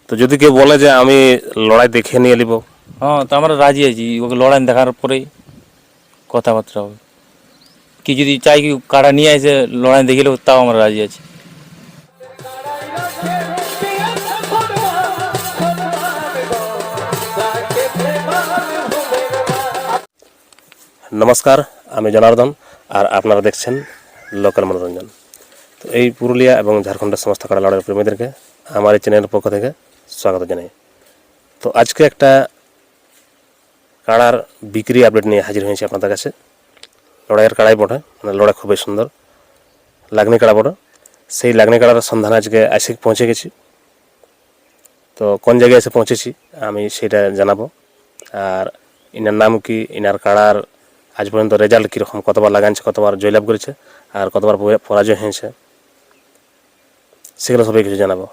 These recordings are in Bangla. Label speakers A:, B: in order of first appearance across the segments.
A: তো যদি কেউ বলে যে আমি লড়াই দেখে নিয়ে নিব,
B: হ্যাঁ, তো আমরা রাজি আছি, ওকে লড়াই দেখার পরেই কথাবার্তা হবে। কি যদি চাই কি কাড়া নিয়ে এসে লড়াই দেখিলেও তাও আমরা রাজি আছি।
A: নমস্কার, আমি জনার্দন আর আপনারা দেখছেন লোকাল মনোরঞ্জন। তো এই পুরুলিয়া এবং ঝাড়খণ্ডের সমস্ত কাড়া লড়াইয়ের প্রেমীদেরকে আমার এই চ্যানেলের পক্ষ থেকে স্বাগত জানাই। তো আজকে একটা কাড়ার বিক্রি আপডেট নিয়ে হাজির হয়েছি আপনাদের কাছে। লড়াইয়ের কাড়াই বটে, মানে লড়াই খুবই সুন্দর, লাগনি কাড়া বটে। সেই লাগনি কাড়ার সন্ধানে আজকে এসে পৌঁছে গেছি। তো কোন জায়গায় এসে পৌঁছেছি আমি সেটা জানাবো। আর ইনার নাম কি, ইনার কাড়ার আজ পর্যন্ত রেজাল্ট কীরকম, কতবার লাগানছে, কতবার জয়লাভ করেছে আর কতবার পরাজয় হয়েছে, সেগুলো সবাই কিছু জানাবো।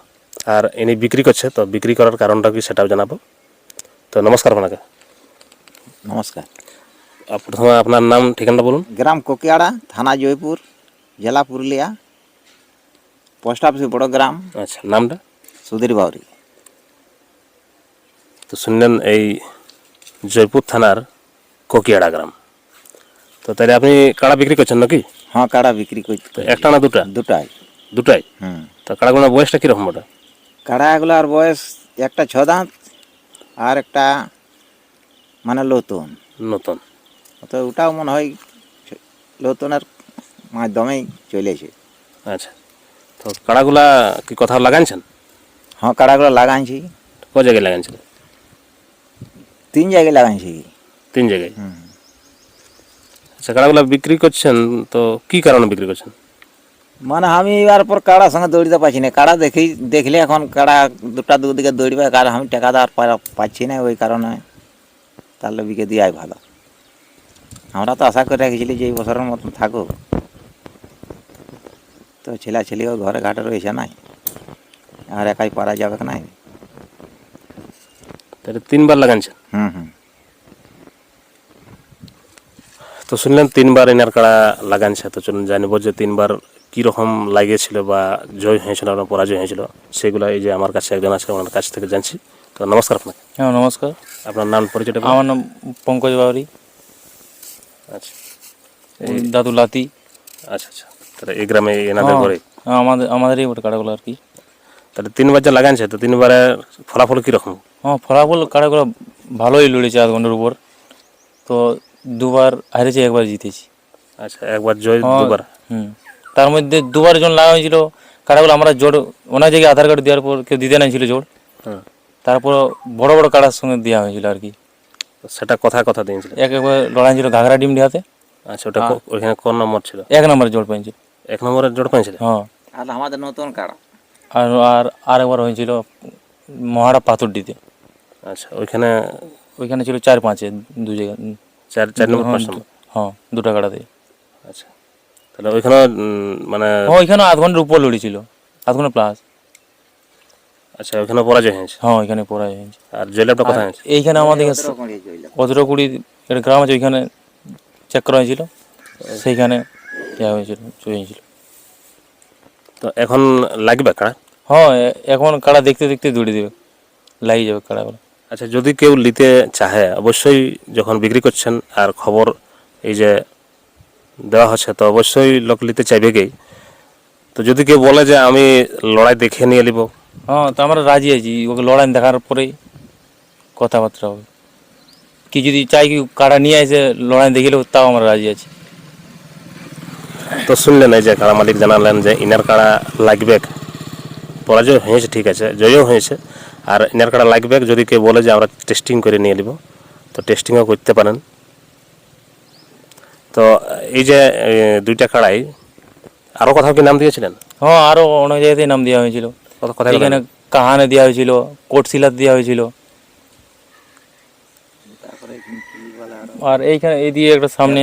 A: আর ইনি বিক্রি করছে, তো বিক্রি করার কারণটা কি সেটাও জানাবো। তো নমস্কার আপনাকে।
C: নমস্কার।
A: প্রথমে আপনার নাম ঠিকানাটা বলুন।
C: গ্রাম কোকিয়াড়া, থানা জয়পুর, জেলা পুরুলিয়া, পোস্ট অফিস বড়গ্রাম।
A: আচ্ছা, নামটা?
C: সুধীর বাউরি।
A: তো শুনলেন এই জয়পুর থানার কোকিয়াড়া গ্রাম। তো তাহলে আপনি কাড়া বিক্রি করছেন নাকি?
C: হ্যাঁ, কাড়া বিক্রি করতে।
A: তো একটা না দুটা?
C: দুটাই।
A: দুটাই? তো কাড়াগুলোর বয়সটা কীরকম ওটা?
C: কাড়াগুলার বয়স একটা 6 দাঁত আর একটা মানে নতুন।
A: নতুন?
C: তো ওটাও মনে হয় নতুনের মাধ্যমেই চলেছে।
A: আচ্ছা, তো কাড়াগুলা কি কোথাও লাগানছেন?
C: হ্যাঁ, কাড়াগুলো লাগাইছি।
A: ক জায়গায় লাগানছেন?
C: 3 জায়গায় লাগাইছি।
A: 3 জায়গায়? আচ্ছা, কাড়াগুলা বিক্রি করছেন তো কি কারণে বিক্রি করছেন?
C: মানে আমি এবার পর কাড়ার সঙ্গে দৌড়তে পারছি না। কাড়া দেখলে এখন কাড়া দুটা দুদিকে দৌড়বে, আর আমি টাকা দেওয়ার পাচ্ছি না, ওই কারণে তাহলে বিকে দেওয়াই ভালো। আমরা তো আশা করে রেখেছিলি যে এই বছরের মতন থাকুক, তো ছেলেও ঘরে ঘাটে রয়েছে নাই, আর একাই পারা যাবে নাই।
A: তাহলে 3বার লাগানছেন?
C: হুম।
A: তো শুনলেন 3বার এনার কাড়া লাগানছে। তো চলুন জানবো যে 3বার কীরকম লাগিয়েছিল বা জয় হয়েছিল না পরাজয় হয়েছিল সেগুলো এই যে আমার কাছে একজন আছে, ওনার কাছ থেকে জানছি। তো নমস্কার আপনাকে।
B: হ্যাঁ, নমস্কার।
A: আপনার নাম পরিচয়টা বলুন।
B: আমার নাম পঙ্কজ বাউরি।
A: আচ্ছা,
B: দাদু লাতি।
A: আচ্ছা আচ্ছা, তাহলে এই গ্রামে এনাদের ঘরে?
B: হ্যাঁ, আমাদেরই ওটা কাড়াগুলো আর কি।
A: তাহলে 3বার যা লাগানছে, তো 3বারের ফলাফল কীরকম?
B: হ্যাঁ, ফলাফল কাড়াগুলো ভালোই লড়েছে, 8 ঘন্টার উপর। তো 2বার হারেছে, 1বার জিতেছি।
A: আচ্ছা, একবার জয়,
B: হ্যাঁ।
A: 2বার?
B: তার মধ্যে 2বার জন লাগা হয়েছিল কাড়াগুলো। আমরা জোর ওনার জায়গায় আধার কার্ড দেওয়ার পর কেউ দিতে নাইছিল জোর। তারপর বড় বড় কাড়ার সঙ্গে দেওয়া হয়েছিল আর কি।
A: সেটা কোথায় কথা দিয়েছিল?
B: একবার লড়াই ছিল ঘাগরা ডিম ডিহাতে।
A: আচ্ছা, ওটা ওইখানে কোন নম্বর ছিল?
B: 1 নম্বরে জোর পেয়েছিল।
A: 1 নম্বরের জোট পেয়েছিল?
B: হ্যাঁ।
C: আর আমাদের নতুন কাড়া।
B: আর আর আরেকবার হয়েছিল মহারা পাথরডিতে।
A: আচ্ছা, ওইখানে
B: ছিল 4-5-এ, 2 জায়গায়।
A: 4 নম্বর, 5 নম্বর?
B: হ্যাঁ, 2টা কাড়াতে।
A: আচ্ছা, তাহলে ওইখানে মানে
B: ওইখানে 8 ঘন্টার উপর লড়েছিল, 8 ঘন্টা প্লাস।
A: আচ্ছা, ওইখানে পরাজয় হয়েছে?
B: হ্যাঁ, ওইখানে পড়াই হয়েছে।
A: আর জয়লাভটা কোথায় হয়েছে?
B: এইখানে আমাদের 15-20 একটা গ্রাম আছে, ওইখানে চেক করা হয়েছিল, সেইখানে দেওয়া হয়েছিল, জয় হয়েছিল।
A: তো এখন লাগবে কাড়া?
B: হ্যাঁ, এখন কাড়া দেখতে দেখতে দৌড়ে দেবে, লাগিয়ে যাবে কাড়াগুলো।
A: আচ্ছা, যদি কেউ নিতে চাহে অবশ্যই যখন বিক্রি করছেন আর খবর এই যে দেওয়া হচ্ছে, তো অবশ্যই লোক নিতে চাইবে কি? তো যদি কেউ বলে যে আমি লড়াই দেখে নিয়ে নিব?
B: হ্যাঁ, তো আমরা রাজি আছি, ওকে লড়াই দেখার পরেই কথাবার্তা হবে। কি যদি চাই কি কাড়া নিয়ে এসে লড়াই দেখিলেও তাও আমরা রাজি আছি।
A: তো শুনলেন এই যে কাড়া মালিক জানালেন যে ইনার কাড়া লাগবে, পরাজয় হয়েছে ঠিক আছে, জয়ও হয়েছে, আর ইনার কাড়া লাগবে। যদি কেউ বলে যে আমরা টেস্টিং করে নিয়ে নিব, তো টেস্টিংও করতে পারেন। তো এই যে 2টা কাড়াই আরও কোথাও কি নাম দিয়েছিলেন?
B: হ্যাঁ, আরও অনেক জায়গাতেই নাম দেওয়া হয়েছিল। এখানে কাহানে দেওয়া হয়েছিল, কোটশিলাত দেওয়া হয়েছিল, আর এইখানে এই দিয়ে একটা সামনে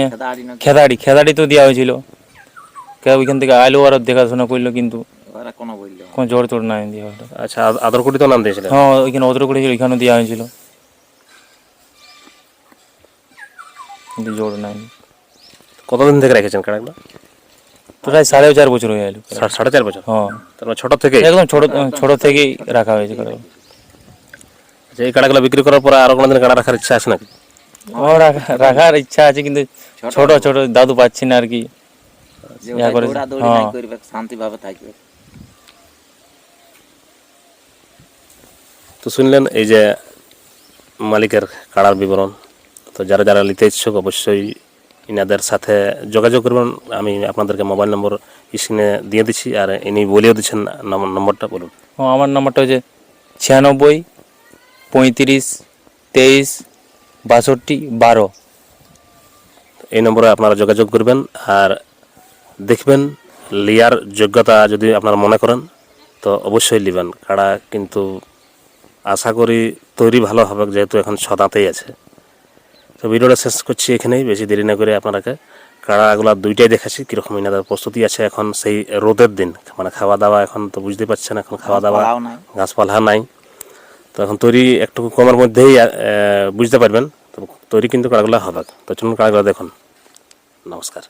B: খেদাড়ি তো দেওয়া হয়েছিল। ওইখান থেকে আইলো আর দেখাশোনা করলো, কিন্তু কোনো জোর তোর নাই দেওয়া।
A: আচ্ছা, আদরকুটি তো নাম দিয়েছিলেন?
B: হ্যাঁ, ওইখানে অদরকুটি ছিল, ওইখানেও দেওয়া হয়েছিল, কিন্তু জোর নাই।
A: কতদিন থেকে রেখেছেন কাড়াগুলো?
B: প্রায় 4.5 বছর হয়ে গেল।
A: 4.5 বছর?
B: হ্যাঁ,
A: তারপর ছোট থেকে?
B: একদম ছোট থেকেই রাখা হয়েছে কাড়াগুলো।
A: আচ্ছা, এই কাড়াগুলো বিক্রি করার পরে আরো কোনোদিন কাড়া রাখার ইচ্ছা আছে নাকি?
B: ও রাখার ইচ্ছা আছে, কিন্তু ছোট ছোট দাদু পাচ্ছি না আর কি।
C: যে
B: ইয়া করে,
C: দৌড়াদৌড়ি
B: হ্যাঁ।
C: নাই করবে, শান্তিভাবে থাকবে।
A: তো শুনলেন এই যে মালিকের কাড়ার বিবরণ। তো যারা যারা নিতে ইচ্ছুক অবশ্যই ইনাদের সাথে যোগাযোগ করবেন। আমি আপনাদেরকে মোবাইল নম্বর স্ক্রিনে দিয়ে দিচ্ছি, আর ইনি বলেও দিচ্ছেন নম্বরটা বলুন।
B: ও আমার নাম্বারটা হচ্ছে 96 35 23 62 12।
A: এই নম্বরে আপনারা যোগাযোগ করবেন, আর দেখবেন লিয়ার যোগ্যতা যদি আপনারা মনে করেন তো অবশ্যই নেবেন। কাড়া কিন্তু আশা করি তৈরি ভালো হবে, যেহেতু এখন 6 দাঁতেই আছে। তো ভিডিওটা শেষ করছি এখানেই, বেশি দেরি না করে আপনাকে কাড়াগুলো দুইটাই দেখাচ্ছি কীরকম ইনাদের প্রস্তুতি আছে। এখন সেই রোদের দিন, মানে খাওয়া দাওয়া এখন তো বুঝতে পারছেন, এখন খাওয়া দাওয়া
C: পালাও নাই।
A: গাছপালা নাই, তো এখন তৈরি একটু কমের মধ্যেই বুঝতে পারবেন। তো তৈরি কিন্তু কাড়াগুলো হবে। তো চলুন কাড়াগুলো দেখুন। নমস্কার।